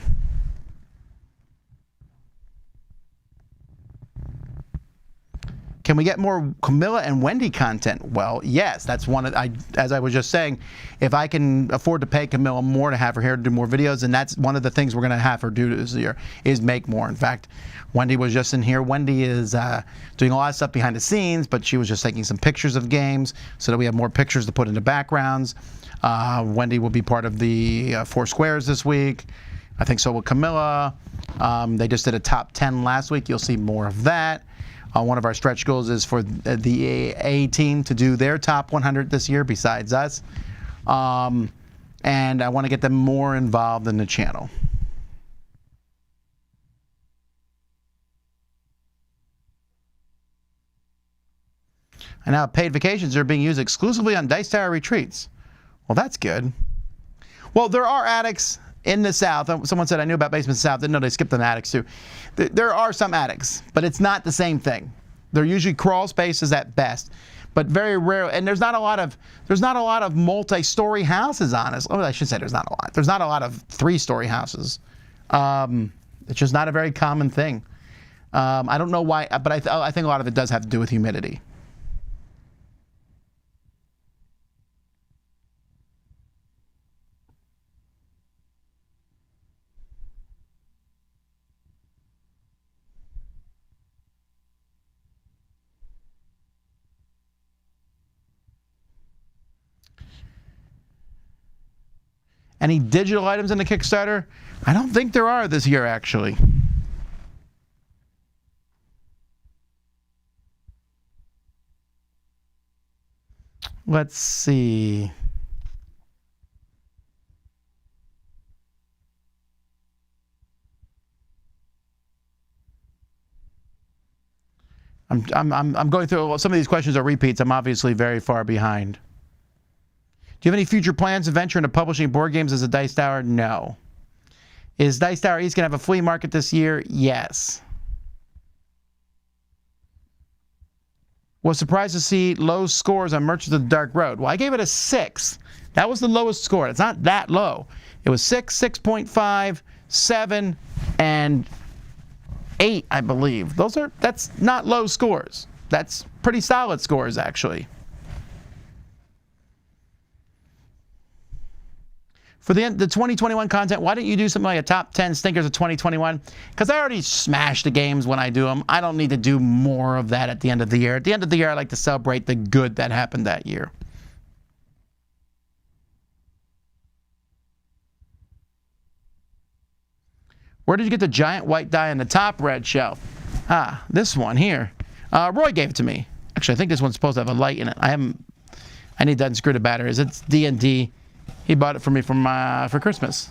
Can we get more Camilla and Wendy content? Well, yes, that's one of, as I was just saying, if I can afford to pay Camilla more to have her here to do more videos, and that's one of the things we're going to have her do this year, is make more. In fact, Wendy was just in here. Wendy is doing a lot of stuff behind the scenes, but she was just taking some pictures of games so that we have more pictures to put into backgrounds. Wendy will be part of the Four Squares this week. I think so will Camilla. They just did a top 10 last week. You'll see more of that. One of our stretch goals is for the A team to do their top 100 this year besides us. And I want to get them more involved in the channel. And now paid vacations are being used exclusively on Dice Tower retreats. Well, that's good. Well, there are attics in the South. Someone said I knew about Basement South. Didn't know they skipped on attics too. There are some attics, but it's not the same thing. They're usually crawl spaces at best, but very rare. And there's not a lot of multi-story houses. Honestly, I should say there's not a lot. There's not a lot of three-story houses. It's just not a very common thing. I don't know why, but I think a lot of it does have to do with humidity. Any digital items in the Kickstarter? I don't think there are this year, actually. Let's see. I'm going through, well, some of these questions are repeats. I'm obviously very far behind. Do you have any future plans to venture into publishing board games as a Dice Tower? No. Is Dice Tower East going to have a flea market this year? Yes. Was surprised to see low scores on Merchants of the Dark Road. Well, I gave it a 6. That was the lowest score. It's not that low. It was 6, 6.5, 7, and 8, I believe. That's not low scores. That's pretty solid scores, actually. For the 2021 content, why don't you do something like a top 10 stinkers of 2021? Because I already smash the games when I do them. I don't need to do more of that at the end of the year. At the end of the year, I like to celebrate the good that happened that year. Where did you get the giant white die on the top red shelf? Ah, this one here. Roy gave it to me. Actually, I think this one's supposed to have a light in it. I need to unscrew the batteries. It's D&D. He bought it for me for Christmas.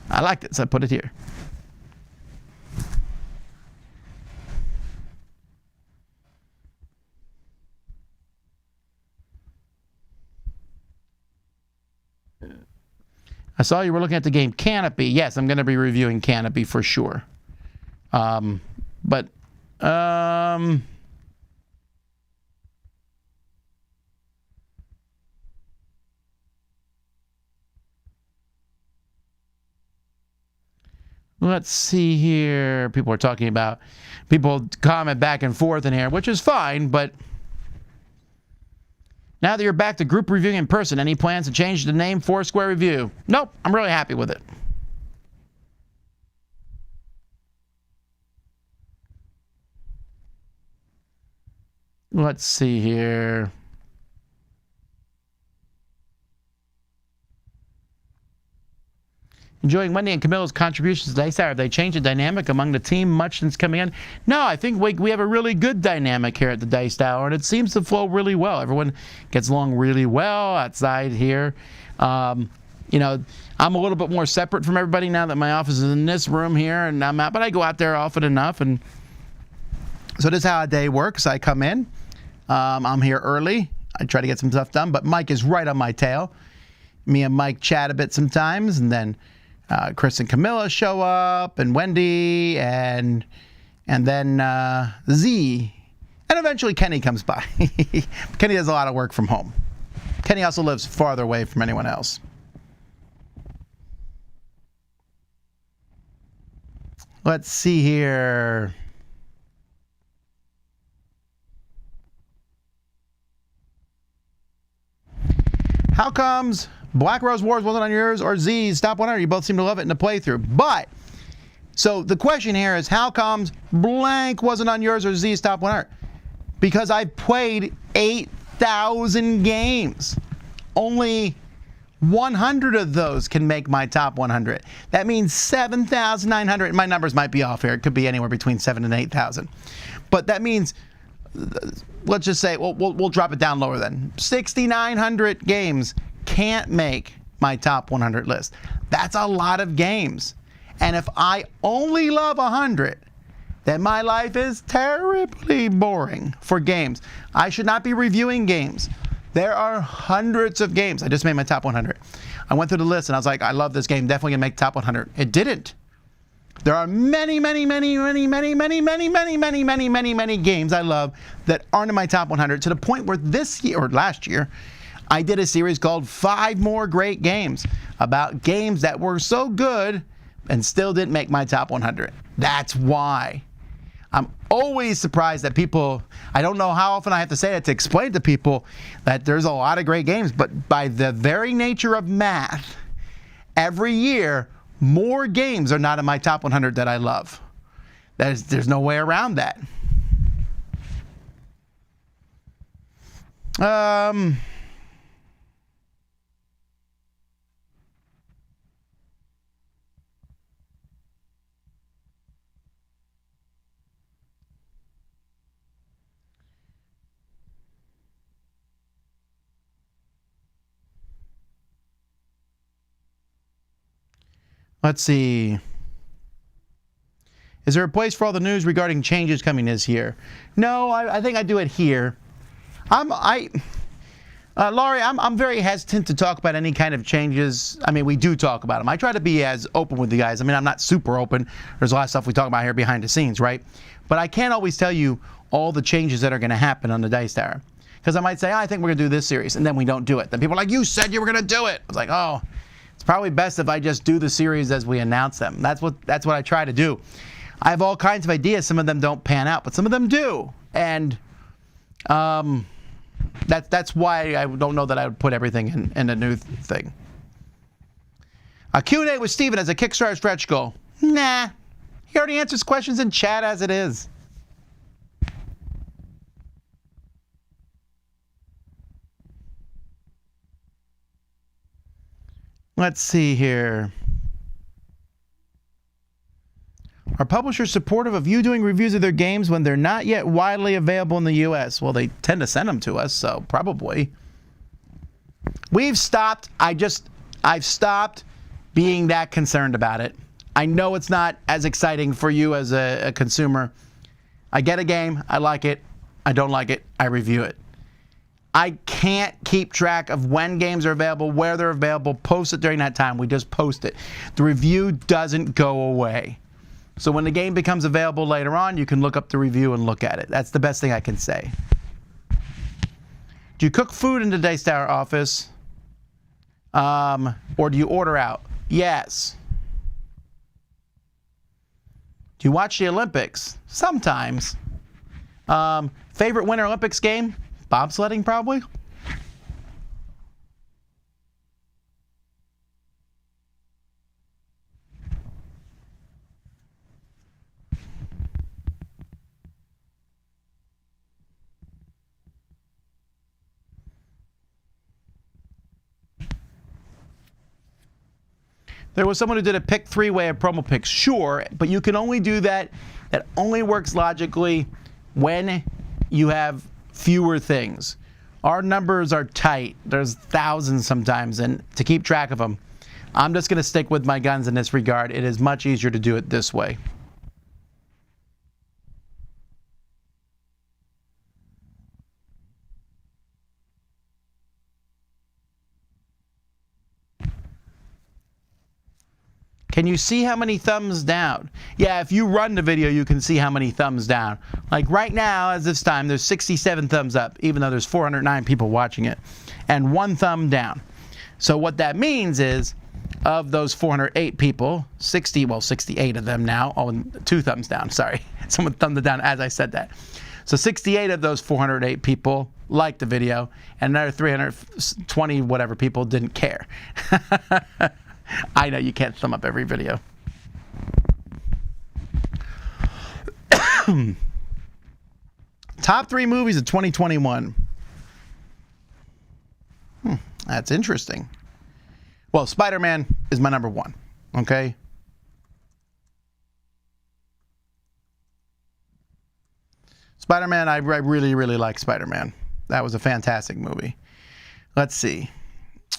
I liked it, so I put it here. I saw you were looking at the game Canopy. Yes, I'm going to be reviewing Canopy for sure. Let's see here. People comment back and forth in here, which is fine, but now that you're back to group reviewing in person, any plans to change the name Foursquare Review? Nope, I'm really happy with it. Let's see here. Enjoying Wendy and Camilla's contributions to Dice Tower. Have they changed the dynamic among the team much since coming in? No, I think we have a really good dynamic here at the Dice Tower, and it seems to flow really well. Everyone gets along really well outside here. You know, I'm a little bit more separate from everybody now that my office is in this room here, and but I go out there often enough, and so this is how a day works. I come in, I'm here early. I try to get some stuff done, but Mike is right on my tail. Me and Mike chat a bit sometimes, and then Chris and Camilla show up, and Wendy, and then Z, and eventually Kenny comes by. Kenny does a lot of work from home. Kenny also lives farther away from anyone else. Let's see here. How comes Black Rose Wars wasn't on yours or Z's Top 100? You both seem to love it in the playthrough. But, so the question here is, how comes blank wasn't on yours or Z's Top 100? Because I've played 8,000 games. Only 100 of those can make my top 100. That means 7,900. My numbers might be off here. It could be anywhere between 7,000 and 8,000. But that means, let's just say, we'll drop it down lower then. 6,900 games can't make my top 100 list. That's a lot of games. And if I only love 100, then my life is terribly boring for games. I should not be reviewing games. There are hundreds of games. I just made my top 100. I went through the list and I was like, I love this game. Definitely gonna make top 100. It didn't. There are many games I love that aren't in my top 100, to the point where this year, or last year, I did a series called 5 More Great Games, about games that were so good and still didn't make my top 100. That's why. I'm always surprised that people, I don't know how often I have to say it to explain to people that there's a lot of great games, but by the very nature of math, every year, more games are not in my top 100 that I love. There's no way around that. Let's see. Is there a place for all the news regarding changes coming this year? No, I think I do it here. Laurie, I'm very hesitant to talk about any kind of changes. I mean, we do talk about them. I try to be as open with you guys. I mean, I'm not super open. There's a lot of stuff we talk about here behind the scenes, right? But I can't always tell you all the changes that are going to happen on the Dice Tower. Because I might say, I think we're going to do this series, and then we don't do it. Then people are like, you said you were going to do it. I was like, oh, it's probably best if I just do the series as we announce them. That's what I try to do. I have all kinds of ideas. Some of them don't pan out, but some of them do. And that's why I don't know that I would put everything in a new thing. A Q&A with Steven as a Kickstarter stretch goal. Nah. He already answers questions in chat as it is. Let's see here. Are publishers supportive of you doing reviews of their games when they're not yet widely available in the U.S.? Well, they tend to send them to us, so probably. We've stopped. I've stopped being that concerned about it. I know it's not as exciting for you as a consumer. I get a game. I like it. I don't like it. I review it. I can't keep track of when games are available, where they're available, post it during that time. We just post it. The review doesn't go away. So when the game becomes available later on, you can look up the review and look at it. That's the best thing I can say. Do you cook food in the Dice Tower office? Or do you order out? Yes. Do you watch the Olympics? Sometimes. Favorite Winter Olympics game? Bobsledding, probably. There was someone who did a pick 3-way of promo picks. Sure, but you can only do that. That only works logically when you have fewer things. Our numbers are tight. There's thousands sometimes, and to keep track of them, I'm just going to stick with my guns in this regard. It is much easier to do it this way. Can you see how many thumbs down? Yeah, if you run the video, you can see how many thumbs down. Like right now, as this time, there's 67 thumbs up, even though there's 409 people watching it, and 1 thumb down. So what that means is, of those 408 people, 68 of them now, oh, and 2 thumbs down, sorry. Someone thumbed it down as I said that. So 68 of those 408 people liked the video, and another 320 whatever people didn't care. I know you can't thumb up every video. Top 3 movies of 2021. That's interesting. Well, Spider-Man is my number 1. Okay? Spider-Man, I really, really like Spider-Man. That was a fantastic movie. Let's see.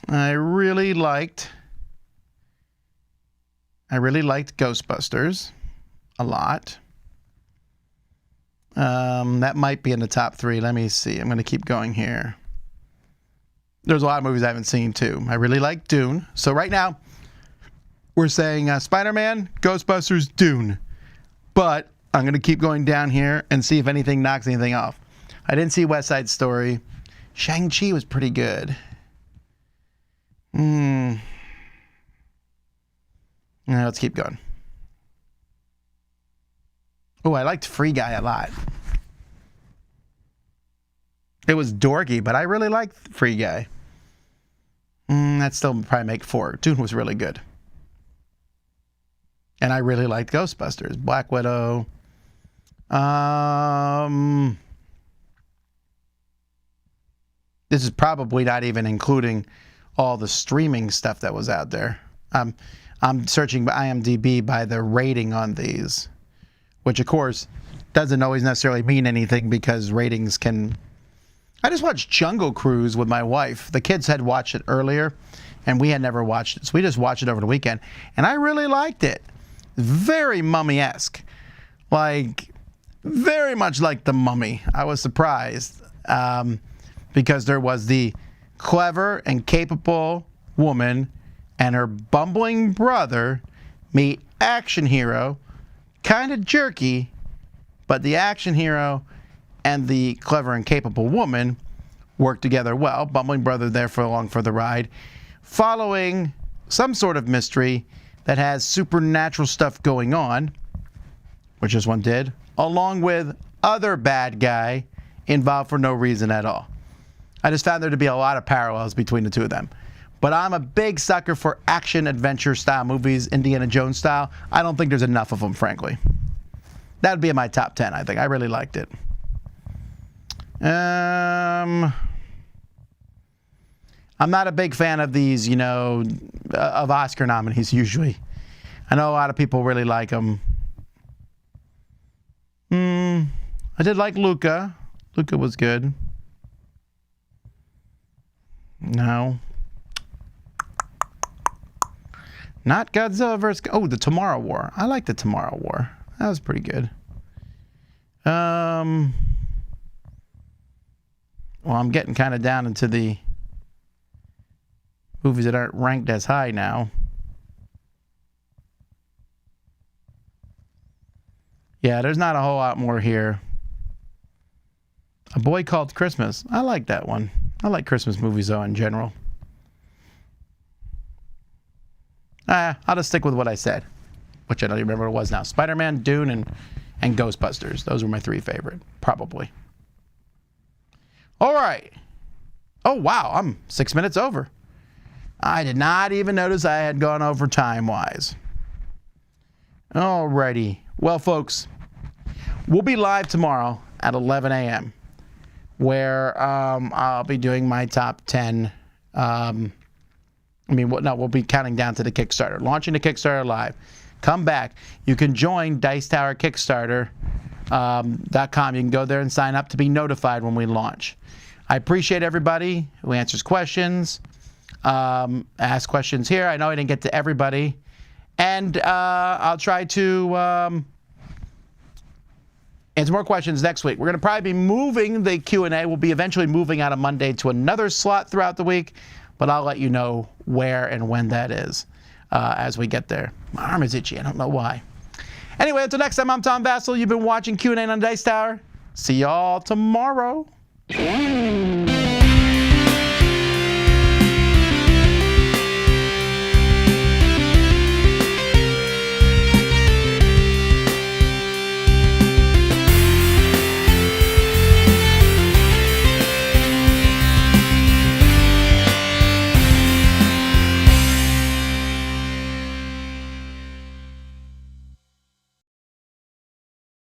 I really liked Ghostbusters a lot. That might be in the top 3. Let me see. I'm going to keep going here. There's a lot of movies I haven't seen, too. I really like Dune. So right now, we're saying Spider-Man, Ghostbusters, Dune. But I'm going to keep going down here and see if anything knocks anything off. I didn't see West Side Story. Shang-Chi was pretty good. Now, let's keep going. Oh, I liked Free Guy a lot. It was dorky, but I really liked Free Guy. That still probably make 4. Dune was really good. And I really liked Ghostbusters. Black Widow. This is probably not even including all the streaming stuff that was out there. I'm searching by IMDb by the rating on these, which of course doesn't always necessarily mean anything because ratings can... I just watched Jungle Cruise with my wife. The kids had watched it earlier, and we had never watched it, so we just watched it over the weekend, and I really liked it. Very mummy-esque. like very much like The Mummy. I was surprised because there was the clever and capable woman and her bumbling brother meet action hero, kind of jerky, but the action hero and the clever and capable woman work together well. Bumbling brother there for along for the ride, following some sort of mystery that has supernatural stuff going on, which this one did, along with other bad guy involved for no reason at all. I just found there to be a lot of parallels between the two of them. But I'm a big sucker for action-adventure style movies, Indiana Jones style. I don't think there's enough of them, frankly. That would be in my top 10, I think. I really liked it. I'm not a big fan of these, you know, of Oscar nominees usually. I know a lot of people really like them. I did like Luca. Luca was good. No. Not Godzilla vs. Oh, the Tomorrow War. I like the Tomorrow War. That was pretty good. Well, I'm getting kind of down into the movies that aren't ranked as high now. Yeah, there's not a whole lot more here. A Boy Called Christmas. I like that one. I like Christmas movies, though, in general. I'll just stick with what I said, which I don't even remember what it was now. Spider-Man, Dune, and Ghostbusters. Those were my three favorite, probably. All right. Oh, wow. I'm 6 minutes over. I did not even notice I had gone over time-wise. All righty. Well, folks, we'll be live tomorrow at 11 a.m. where I'll be doing my top 10. We'll be counting down to the Kickstarter. Launching the Kickstarter live. Come back. You can join Dice Tower Kickstarter.com. You can go there and sign up to be notified when we launch. I appreciate everybody who answers questions, asks questions here. I know I didn't get to everybody. And I'll try to answer more questions next week. We're going to probably be moving the Q&A. We'll be eventually moving out of Monday to another slot throughout the week. But I'll let you know where and when that is as we get there. My arm is itchy. I don't know why. Anyway, until next time, I'm Tom Vasel. You've been watching Q&A on Dice Tower. See y'all tomorrow.